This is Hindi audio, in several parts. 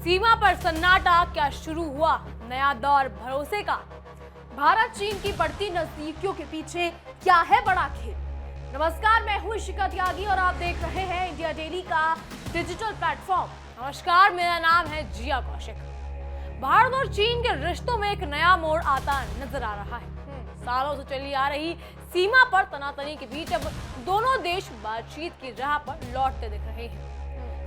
सीमा पर सन्नाटा, क्या शुरू हुआ नया दौर भरोसे का? भारत चीन की बढ़ती नजदीकियों के पीछे क्या है बड़ा खेल? नमस्कार, मैं हूं इशिका त्यागी और आप देख रहे हैं इंडिया डेली का डिजिटल प्लेटफॉर्म। नमस्कार, मेरा नाम है जिया कौशिक। भारत और चीन के रिश्तों में एक नया मोड़ आता नजर आ रहा है। सालों से चली आ रही सीमा पर तनातनी के बीच अब दोनों देश बातचीत की राह पर लौटते दिख रहे हैं।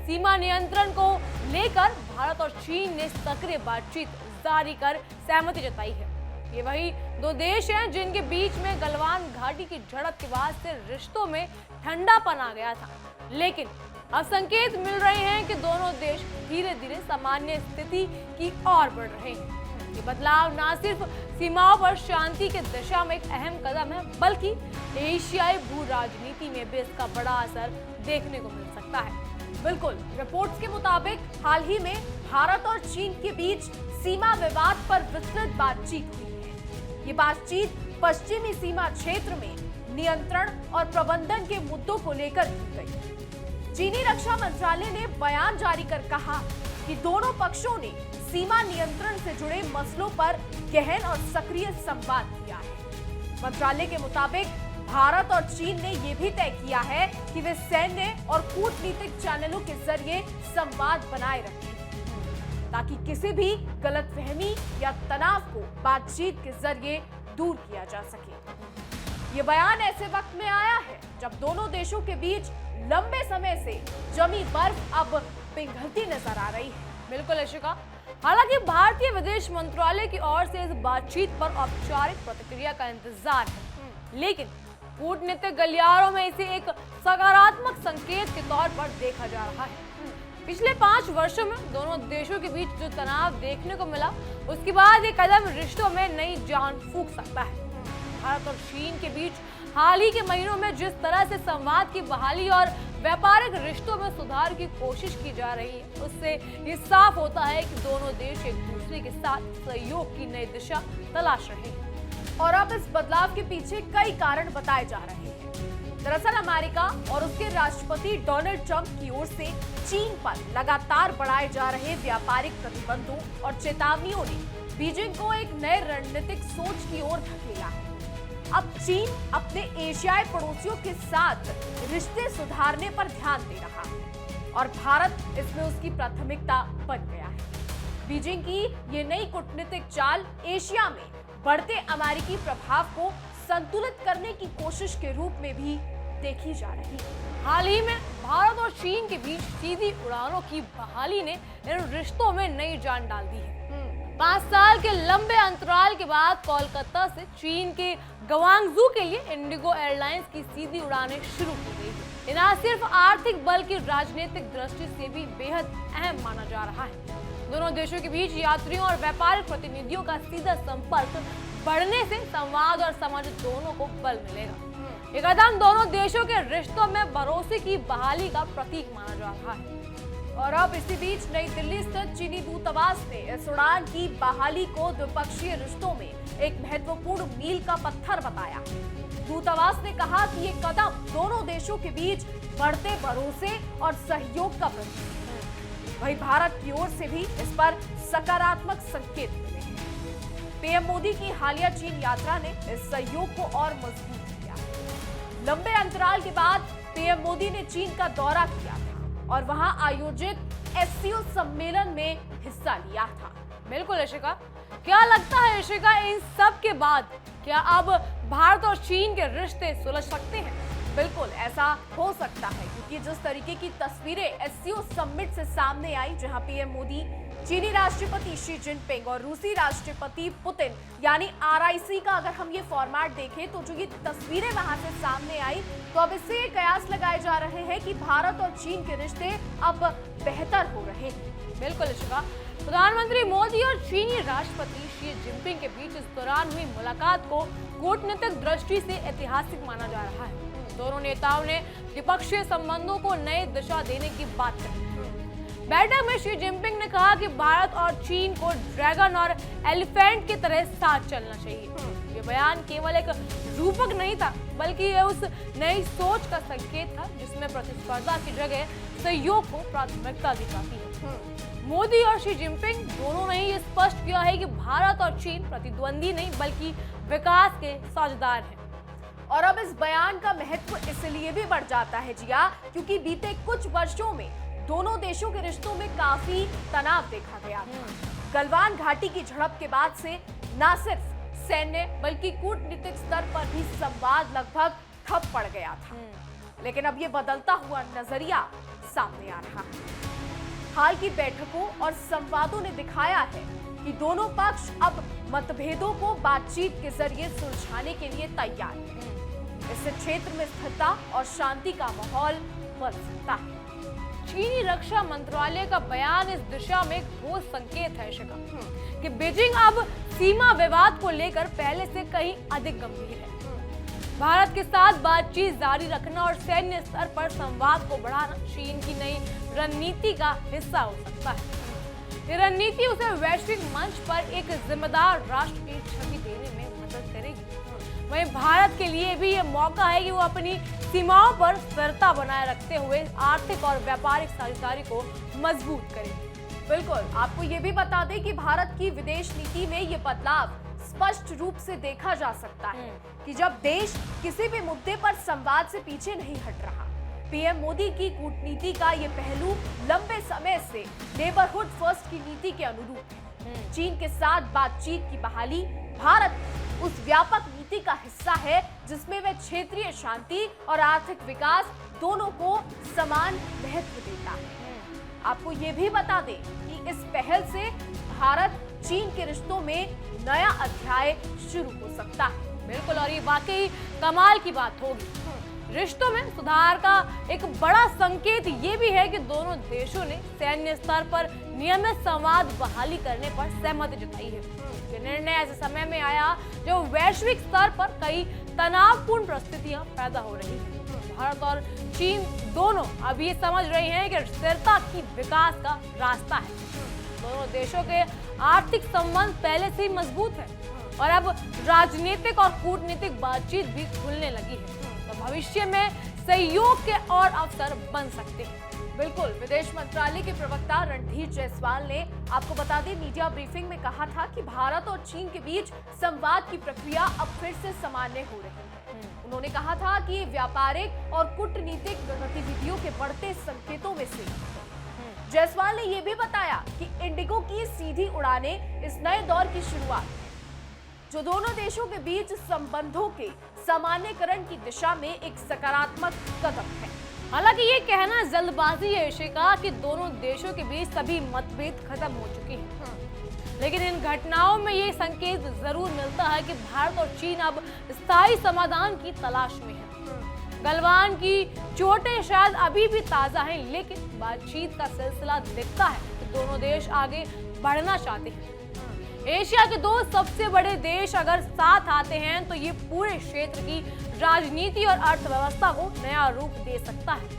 सीमा नियंत्रण को लेकर भारत और चीन ने सक्रिय बातचीत जारी कर सहमति जताई है। ये वही दो देश हैं जिनके बीच में गलवान घाटी की झड़प के बाद से रिश्तों में ठंडापन आ गया था, लेकिन अब संकेत मिल रहे हैं कि दोनों देश धीरे धीरे सामान्य स्थिति की ओर बढ़ रहे हैं। ये बदलाव न सिर्फ सीमाओं पर शांति के दिशा में एक अहम कदम है, बल्कि एशियाई भू राजनीति में भी इसका बड़ा असर देखने को मिल सकता है। बिल्कुल, रिपोर्ट्स के मुताबिक हाल ही में भारत और चीन के बीच सीमा विवाद पर विस्तृत बातचीत हुई है। ये बातचीत पश्चिमी सीमा क्षेत्र में नियंत्रण और प्रबंधन के मुद्दों को लेकर की गई। चीनी रक्षा मंत्रालय ने बयान जारी कर कहा कि दोनों पक्षों ने सीमा नियंत्रण से जुड़े मसलों पर गहन और सक्रिय संवाद किया है। मंत्रालय के मुताबिक भारत और चीन ने यह भी तय किया है कि वे सैन्य और कूटनीतिक चैनलों के जरिए संवाद बनाए रखें, ताकि किसी भी गलतफहमी या तनाव को बातचीत के जरिए दूर किया जा सके। ये बयान ऐसे वक्त में आया है जब दोनों देशों के बीच लंबे समय से जमी बर्फ अब पिघलती नजर आ रही है। बिल्कुल इशिका, हालांकि भारतीय विदेश मंत्रालय की ओर से इस बातचीत पर औपचारिक प्रतिक्रिया का इंतजार है, लेकिन कूटनीतिक गलियारों में इसे एक सकारात्मक संकेत के तौर पर देखा जा रहा है। पिछले 5 वर्षों में दोनों देशों के बीच जो तनाव देखने को मिला, उसके बाद ये कदम रिश्तों में नई जान फूंक सकता है। भारत और चीन के बीच हाल ही के महीनों में जिस तरह से संवाद की बहाली और व्यापारिक रिश्तों में सुधार की कोशिश की जा रही है, उससे ये साफ होता है कि दोनों देश एक दूसरे के साथ सहयोग की नई दिशा तलाश रहे हैं। और अब इस बदलाव के पीछे कई कारण बताए जा रहे हैं। दरअसल अमेरिका और उसके राष्ट्रपति डोनाल्ड ट्रंप की ओर से चीन पर लगातार बढ़ाए जा रहे व्यापारिक प्रतिबंधों और चेतावनियों ने बीजिंग को एक नए रणनीतिक सोच की ओर धकेला है। अब चीन अपने एशियाई पड़ोसियों के साथ रिश्ते सुधारने पर ध्यान दे रहा है और भारत इसमें उसकी प्राथमिकता बन गया है। बीजिंग की ये नई कूटनीतिक चाल एशिया में बढ़ते अमेरिकी प्रभाव को संतुलित करने की कोशिश के रूप में भी देखी जा रही है। हाल ही में भारत और चीन के बीच सीधी उड़ानों की बहाली ने इन रिश्तों में नई जान डाल दी है। 5 साल के लंबे अंतराल के बाद कोलकाता से चीन के गवांगजू के लिए इंडिगो एयरलाइंस की सीधी उड़ानें शुरू की गई। ये न सिर्फ आर्थिक बल्कि राजनीतिक दृष्टि से भी बेहद अहम माना जा रहा है। दोनों देशों के बीच यात्रियों और व्यापारिक प्रतिनिधियों का सीधा संपर्क बढ़ने से संवाद और समझ दोनों को बल मिलेगा। ये कदम दोनों देशों के रिश्तों में भरोसे की बहाली का प्रतीक माना जा रहा है। और अब इसी बीच नई दिल्ली स्थित चीनी दूतावास ने इस उड़ान की बहाली को द्विपक्षीय रिश्तों में एक महत्वपूर्ण मील का पत्थर बताया। दूतावास ने कहा कि ये कदम दोनों देशों के बीच बढ़ते भरोसे और सहयोग का प्रतीक है। वहीं भारत की ओर से भी इस पर सकारात्मक संकेत मिले हैं। पीएम मोदी की हालिया चीन यात्रा ने इस सहयोग को और मजबूत किया। लंबे अंतराल के बाद पीएम मोदी ने चीन का दौरा किया था और वहां आयोजित एससीओ सम्मेलन में हिस्सा लिया था। बिल्कुल इशिका, क्या लगता है इशिका, इन सब के बाद क्या अब भारत और चीन के रिश्ते सुलझ सकते हैं? बिल्कुल ऐसा हो सकता है, क्योंकि जिस तरीके की तस्वीरें एससीओ समिट से सामने आई, जहां पीएम मोदी, चीनी राष्ट्रपति शी जिनपिंग और रूसी राष्ट्रपति पुतिन यानी आरआईसी का अगर हम ये फॉर्मेट देखें तो जो ये तस्वीरें वहां से सामने आई, तो अब इससे ये कयास लगाए जा रहे हैं कि भारत और चीन के रिश्ते अब बेहतर हो रहे हैं। बिल्कुल इशिका, प्रधानमंत्री मोदी और चीनी राष्ट्रपति शी जिनपिंग के बीच इस दौरान हुई मुलाकात को कूटनीतिक दृष्टि से ऐतिहासिक माना जा रहा है। दोनों नेताओं ने द्विपक्षीय संबंधों को नई दिशा देने की बात कही। बैठक में शी जिनपिंग ने कहा कि भारत और चीन को ड्रैगन और एलिफेंट की तरह साथ चलना चाहिए। ये बयान केवल एक रूपक नहीं था, बल्कि ये उस नई सोच का संकेत था जिसमें प्रतिस्पर्धा की जगह सहयोग को प्राथमिकता दी जाती है। मोदी और शी जिनपिंग दोनों ने ये स्पष्ट किया है कि भारत और चीन प्रतिद्वंदी नहीं बल्कि विकास के साझेदार हैं। और अब इस बयान का महत्व इसलिए भी बढ़ जाता है जिया, क्योंकि बीते कुछ वर्षों में दोनों देशों के रिश्तों में काफी तनाव देखा गया था। गलवान घाटी की झड़प के बाद से न सिर्फ सैन्य बल्कि कूटनीतिक स्तर पर भी संवाद लगभग ठप पड़ गया था। लेकिन अब ये बदलता हुआ नजरिया सामने आ रहा है। हाल की बैठकों और संवादों ने दिखाया है कि दोनों पक्ष अब मतभेदों को बातचीत के जरिए सुलझाने के लिए तैयार हैं। इससे क्षेत्र में स्थिरता और शांति का माहौल बन सकता है। चीनी रक्षा मंत्रालय का बयान इस दिशा में एक ठोस संकेत है शिखा कि बीजिंग अब सीमा विवाद को लेकर पहले से कहीं अधिक गंभीर है। भारत के साथ बातचीत जारी रखना और सैन्य स्तर पर संवाद को बढ़ाना चीन की नई रणनीति का हिस्सा हो सकता है। ये रणनीति उसे वैश्विक मंच पर एक जिम्मेदार राष्ट्र की छवि देने में मदद करेगी। वहीं भारत के लिए भी ये मौका है कि वो अपनी सीमाओं पर स्थिरता बनाए रखते हुए आर्थिक और व्यापारिक साझेदारी को मजबूत करेगी। बिल्कुल, आपको ये भी बता दें कि भारत की विदेश नीति में ये बदलाव स्पष्ट रूप से देखा जा सकता है कि जब देश किसी भी मुद्दे पर संवाद से पीछे नहीं हट रहा। पीएम मोदी की कूटनीति का ये पहलू लंबे समय से नेबरहुड फर्स्ट की नीति के अनुरूप है। चीन के साथ बातचीत की बहाली भारत उस व्यापक नीति का हिस्सा है जिसमें वह क्षेत्रीय शांति और आर्थिक विकास दोनों को समान महत्व देता है। आपको ये भी बता दें कि इस पहल से भारत चीन के रिश्तों में नया अध्याय शुरू हो सकता है। बिल्कुल, और ये वाकई कमाल की बात होगी। रिश्तों में सुधार का एक बड़ा संकेत ये भी है कि दोनों देशों ने सैन्य स्तर पर नियमित संवाद बहाली करने पर सहमति जताई है। ये निर्णय ऐसे समय में आया जब वैश्विक स्तर पर कई तनावपूर्ण परिस्थितियां पैदा हो रही हैं। भारत और चीन दोनों अब ये समझ रहे हैं कि स्थिरता की विकास का रास्ता है। दोनों देशों के आर्थिक संबंध पहले से ही मजबूत है और अब राजनीतिक और कूटनीतिक बातचीत भी खुलने लगी है, तो भविष्य में सहयोग के और अवसर बन सकते हैं। बिल्कुल, विदेश मंत्रालय के प्रवक्ता रणधीर जायसवाल ने आपको बता दें मीडिया ब्रीफिंग में कहा था कि भारत और चीन के बीच संवाद की प्रक्रिया अब फिर से सामान्य हो रही है। उन्होंने कहा था कि व्यापारिक और कूटनीतिक गतिविधियों के बढ़ते संकेतों में से जायसवाल ने यह भी बताया कि इंडिगो की सीधी उड़ानें इस नए दौर की शुरुआत है, जो दोनों देशों के बीच संबंधों के सामान्यकरण की दिशा में एक सकारात्मक कदम है। हालांकि ये कहना जल्दबाजी है शिखा कि दोनों देशों के बीच सभी मतभेद खत्म हो चुके हैं, लेकिन इन घटनाओं में ये संकेत जरूर मिलता है कि भारत और चीन अब स्थायी समाधान की तलाश में है। गलवान की चोटें शायद अभी भी ताजा हैं, लेकिन बातचीत का सिलसिला दिखता है कि दोनों देश आगे बढ़ना चाहते हैं। एशिया के दो सबसे बड़े देश अगर साथ आते हैं तो ये पूरे क्षेत्र की राजनीति और अर्थव्यवस्था को नया रूप दे सकता है।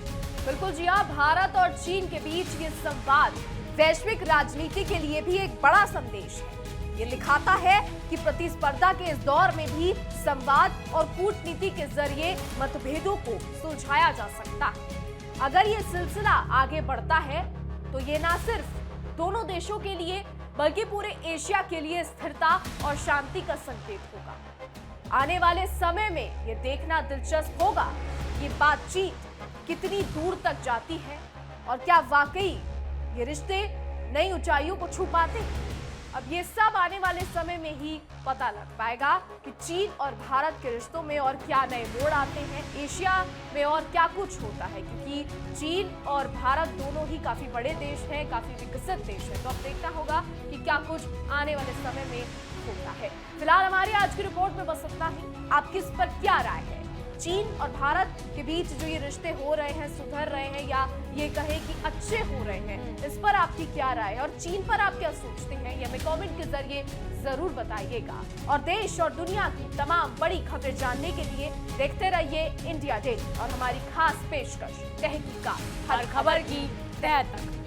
बिल्कुल जी हाँ, भारत और चीन के बीच ये संवाद वैश्विक राजनीति के लिए भी एक बड़ा संदेश है। ये लिखाता है कि प्रतिस्पर्धा के इस दौर में भी संवाद और कूटनीति के जरिए मतभेदों को सुलझाया जा सकता है। अगर ये सिलसिला आगे बढ़ता है तो ये न सिर्फ दोनों देशों के लिए बल्कि पूरे एशिया के लिए स्थिरता और शांति का संकेत होगा। आने वाले समय में ये देखना दिलचस्प होगा कि बातचीत कितनी दूर तक जाती है और क्या वाकई ये रिश्ते नई ऊंचाइयों को छू पाते हैं। अब ये सब आने वाले समय में ही पता लग पाएगा कि चीन और भारत के रिश्तों में और क्या नए मोड़ आते हैं, एशिया में और क्या कुछ होता है, क्योंकि चीन और भारत दोनों ही काफी बड़े देश हैं, काफी विकसित देश है। तो अब देखना होगा कि क्या कुछ आने वाले समय में होता है। फिलहाल हमारी आज की रिपोर्ट में बस इतना ही। आपकी इस पर क्या राय है? चीन और भारत के बीच जो ये रिश्ते हो रहे हैं, सुधर रहे हैं या ये कहे कि अच्छे हो रहे हैं, इस पर आपकी क्या राय है? और चीन पर आप क्या सोचते हैं, ये हमें कमेंट के जरिए जरूर बताइएगा। और देश और दुनिया की तमाम बड़ी खबरें जानने के लिए देखते रहिए इंडिया डेली और हमारी खास पेशकश तहकीकात, हर खबर की तह तक।